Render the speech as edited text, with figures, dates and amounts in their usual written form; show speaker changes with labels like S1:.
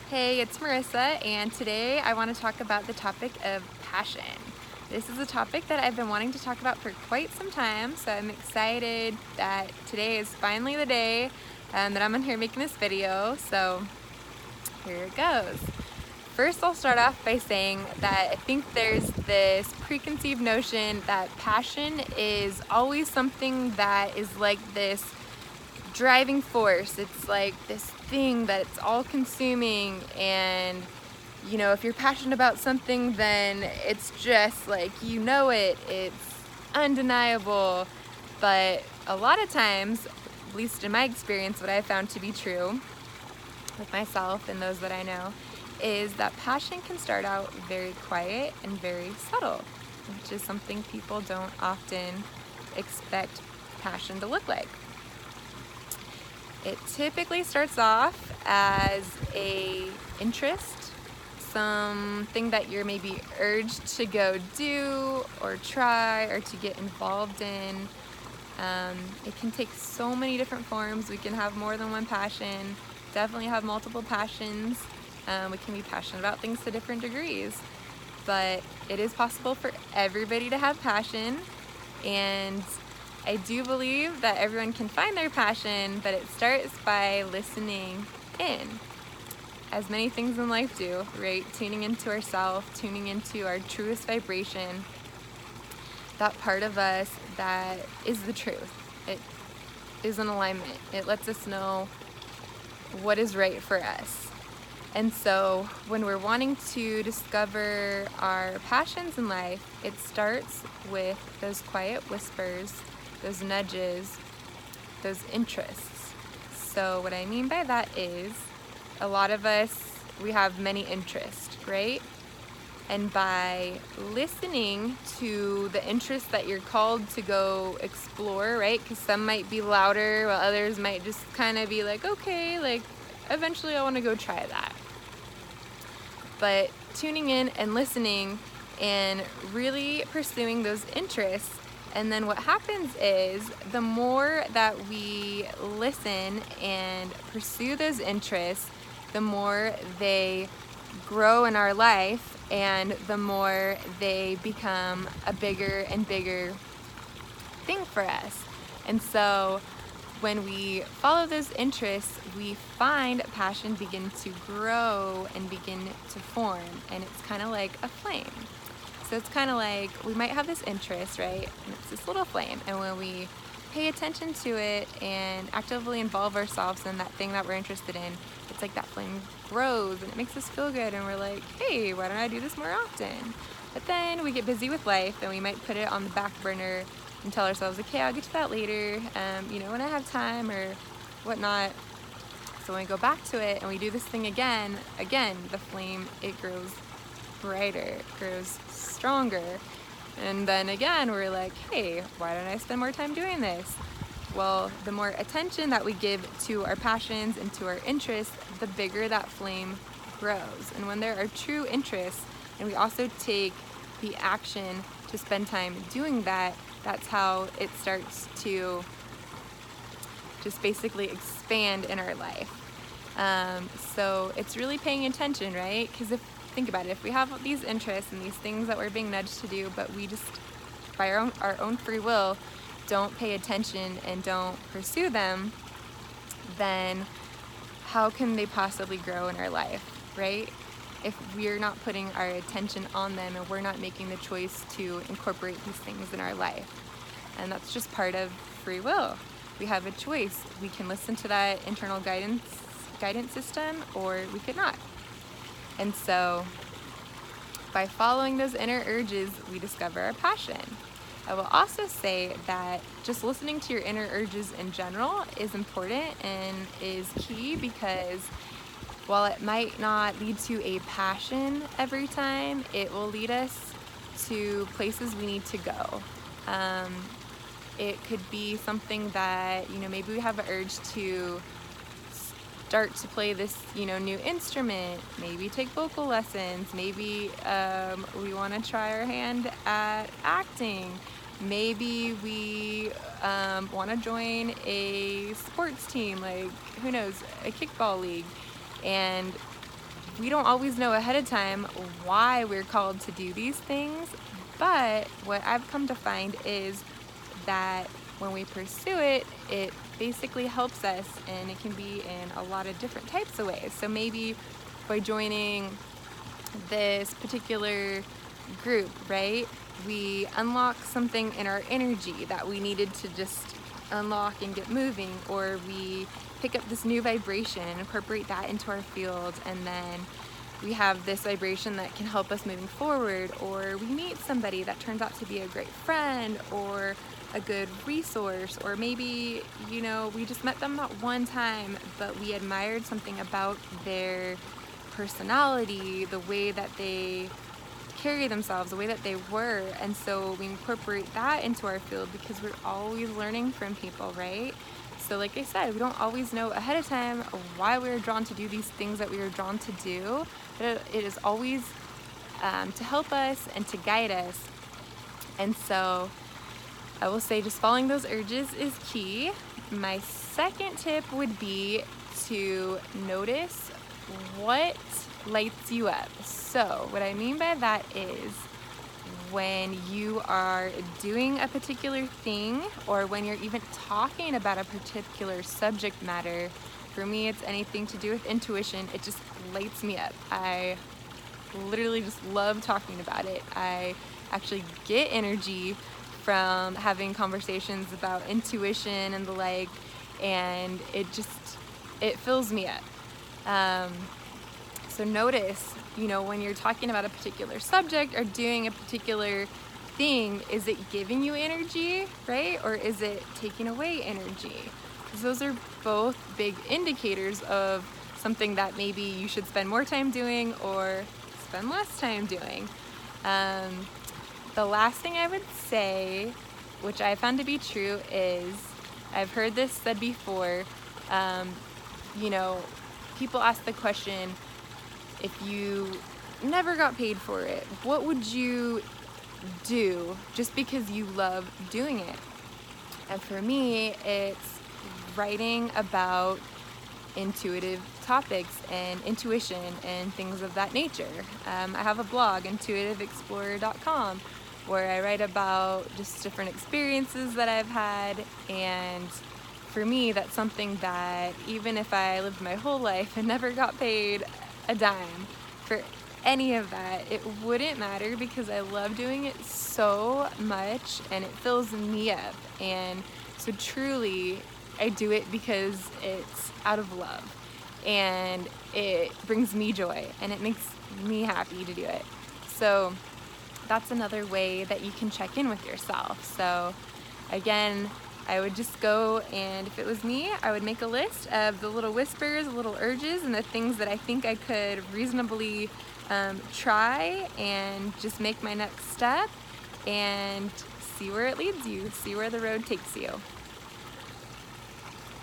S1: Hey, it's Marissa, and today I want to talk about the topic of passion. This is a topic that I've been wanting to talk about for quite some time, so I'm excited that today is finally the day that I'm in here making this video, so here it goes. First, I'll start off by saying that I think there's this preconceived notion that passion is always something that is like this driving force. It's like this thing that's all consuming, and if you're passionate about something, then it's just like it's undeniable. But a lot of times, at least in my experience, what I found to be true with myself and those that I know is that passion can start out very quiet and very subtle, which is something people don't often expect passion to look like. It typically starts off as a interest, something that you're maybe urged to go do or try or to get involved in. It can take so many different forms. We can have more than one passion, definitely have multiple passions. We can be passionate about things to different degrees, but it is possible for everybody to have passion, and I do believe that everyone can find their passion, but it starts by listening in, as many things in life do, right? Tuning into ourselves, tuning into our truest vibration, that part of us that is the truth. It is an alignment. It lets us know what is right for us. And so when we're wanting to discover our passions in life, it starts with those quiet whispers, those nudges, those interests. So what I mean by that is, a lot of us, we have many interests, right? And by listening to the interests that you're called to go explore, right? Because some might be louder, while others might just kind of be like, okay, like eventually I want to go try that. But tuning in and listening and really pursuing those interests, and then what happens is the more that we listen and pursue those interests, the more they grow in our life, and the more they become a bigger and bigger thing for us. And so when we follow those interests, we find passion begin to grow and begin to form, and it's kind of like a flame. So it's kind of like we might have this interest, right? And it's this little flame, and when we pay attention to it and actively involve ourselves in that thing that we're interested in, it's like that flame grows and it makes us feel good, and we're like, hey, why don't I do this more often? But then we get busy with life and we might put it on the back burner and tell ourselves, okay, I'll get to that later, when I have time or whatnot. So when we go back to it and we do this thing again, the flame, it grows brighter, it grows stronger. And then again, we're like, hey, why don't I spend more time doing this? Well, the more attention that we give to our passions and to our interests, the bigger that flame grows. And when there are true interests, and we also take the action to spend time doing that, that's how it starts to just basically expand in our life. So it's really paying attention, right? Because think about it, if we have these interests and these things that we're being nudged to do, but we just, by our own free will, don't pay attention and don't pursue them, then how can they possibly grow in our life, right? If we're not putting our attention on them and we're not making the choice to incorporate these things in our life. And that's just part of free will. We have a choice. We can listen to that internal guidance system, or we could not. And so by following those inner urges, we discover our passion. I will also say that just listening to your inner urges in general is important and is key, because while it might not lead to a passion every time, it will lead us to places we need to go. It could be something that, maybe we have an urge to start to play this, new instrument, maybe take vocal lessons, maybe we want to try our hand at acting, maybe we want to join a sports team, like, who knows, a kickball league. And we don't always know ahead of time why we're called to do these things, but what I've come to find is that when we pursue it, it basically helps us, and it can be in a lot of different types of ways. So maybe by joining this particular group, right, we unlock something in our energy that we needed to just unlock and get moving, or we pick up this new vibration and incorporate that into our field, and then we have this vibration that can help us moving forward, or we meet somebody that turns out to be a great friend or a good resource, or maybe, you know, we just met them that one time, but we admired something about their personality, the way that they carry themselves, the way that they were, and so we incorporate that into our field because we're always learning from people, right? So like I said, we don't always know ahead of time why we're drawn to do these things that we are drawn to do, but it is always to help us and to guide us. And so I will say just following those urges is key. My second tip would be to notice what lights you up. So what I mean by that is when you are doing a particular thing, or when you're even talking about a particular subject matter, for me it's anything to do with intuition, it just lights me up. I literally just love talking about it. I actually get energy from having conversations about intuition and the like, and it fills me up. So notice, you know, when you're talking about a particular subject or doing a particular thing, is it giving you energy, right? Or is it taking away energy? Because those are both big indicators of something that maybe you should spend more time doing or spend less time doing. The last thing I would say, which I found to be true, is I've heard this said before, you know, people ask the question, if you never got paid for it, what would you do just because you love doing it? And for me, it's writing about intuitive topics and intuition and things of that nature. I have a blog, intuitiveexplorer.com, where I write about just different experiences that I've had, and for me, that's something that even if I lived my whole life and never got paid a dime for any of that, it wouldn't matter because I love doing it so much and it fills me up. And so truly, I do it because it's out of love and it brings me joy and it makes me happy to do it. So that's another way that you can check in with yourself. So again, I would just go, and if it was me, I would make a list of the little whispers, the little urges, and the things that I think I could reasonably try and just make my next step and see where it leads you, see where the road takes you.